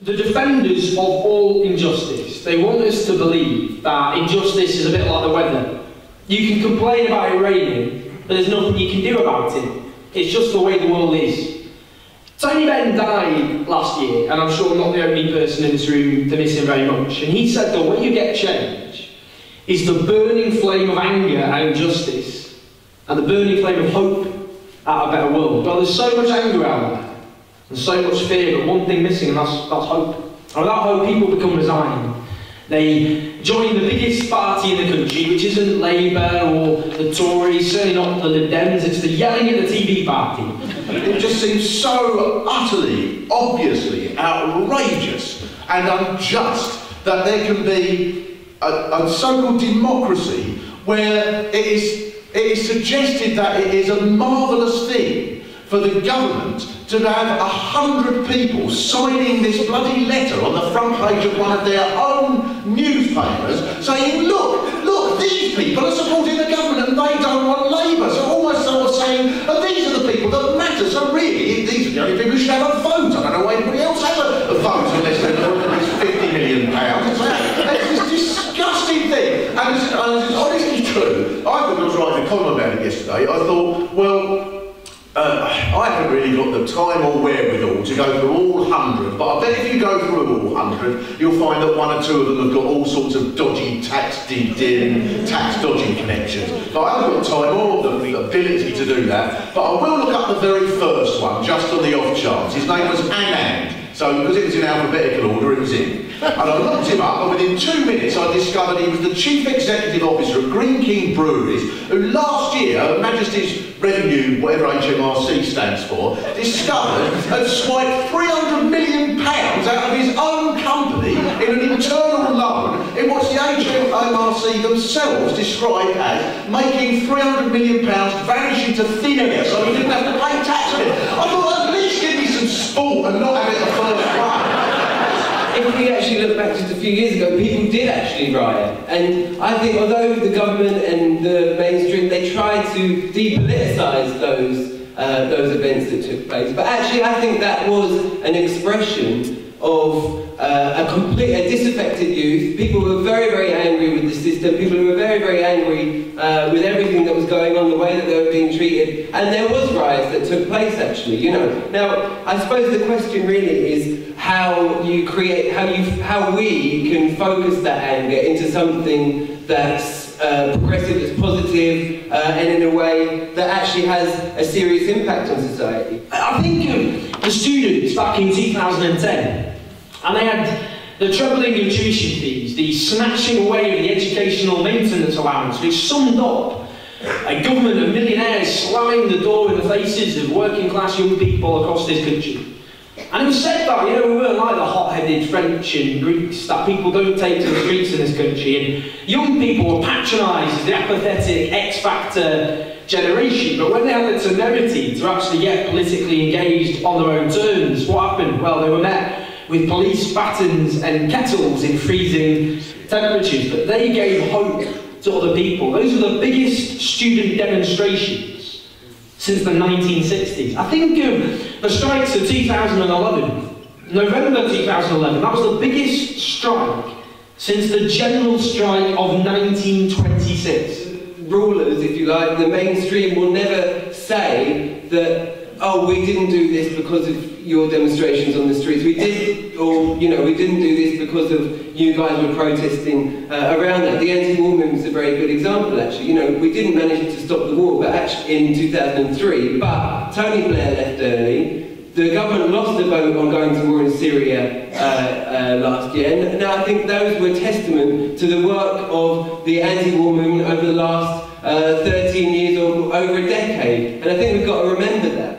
The defenders of all injustice, they want us to believe that injustice is a bit like the weather. You can complain about it raining, but there's nothing you can do about it. It's just the way the world is. Tony Benn died last year, and I'm sure I'm not the only person in this room to miss him very much. And he said the way you get change is the burning flame of anger at injustice and the burning flame of hope at a better world. Well, there's so much anger out there and so much fear, but one thing missing, and that's hope. And without hope, people become resigned. They join the biggest party in the country, which isn't Labour or the Tories, certainly not the Lib Dems, it's the yelling at the TV party. It just seems so utterly, obviously outrageous and unjust that there can be a so-called democracy where it is suggested that it is a marvellous thing for the government to have 100 people signing this bloody letter on the front page of one of their own newspapers saying, look, these people are supporting the government and they don't want Labour. So almost sort of saying, and these are the people that matter. So really, these are the only people who should have a vote. I don't know why anybody else has a vote unless they're at least £50 million. It's this disgusting thing. And it's honestly true. I thought I was writing a column about it yesterday. I thought, well, I haven't really got the time or wherewithal to go through all 100, but I bet if you go through all 100, you'll find that one or two of them have got all sorts of dodgy tax dodging connections. But I haven't got time or the ability to do that, but I will look up the very first one, just on the off chance. His name was Anand. So, because it was in alphabetical order, it was in. And I looked him up, and within 2 minutes I discovered he was the Chief Executive Officer of Greene King Breweries, who last year, Her Majesty's Revenue, whatever HMRC stands for, discovered and swiped £300 million out of his own company in an internal loan in what the HMRC themselves described as making £300 million vanish into thin air so he didn't have to pay tax on it. I thought, at least give me some sport and not have it the first one. If we actually look back just a few years ago, people did actually riot. And I think although the government and the mainstream, they tried to depoliticise those events that took place, but actually I think that was an expression of a disaffected youth, people who were very, very angry with the system, people who were very, very angry with everything that was going on, the way that they were being treated, and there was riots that took place actually, you know. Now, I suppose the question really is how you create, how we can focus that anger into something that's progressive, that's positive, and in a way that actually has a serious impact on society. I think of the students back in 2010, and they had the trebling of tuition fees, the snatching away of the educational maintenance allowance, which summed up a government of millionaires slamming the door in the faces of working class young people across this country. And it was said that, you know, we weren't like the hot-headed French and Greeks that people don't take to the streets in this country, and young people were patronised as the apathetic X-Factor generation, but when they had the temerity to actually get politically engaged on their own terms, what happened? Well, they were met with police batons and kettles in freezing temperatures, but they gave hope to other people. Those are the biggest student demonstrations since the 1960s. I think the strikes of 2011, November 2011, that was the biggest strike since the general strike of 1926. Rulers, if you like, the mainstream will never say that, oh, we didn't do this because of your demonstrations on the streets. We did, or, you know, we didn't do this because of you guys were protesting around that. The anti-war movement is a very good example, actually. You know, we didn't manage to stop the war, but actually in 2003, but Tony Blair left early. The government lost the vote on going to war in Syria last year, and I think those were testament to the work of the anti-war movement over the last 13 years or over a decade. And I think we've got to remember that.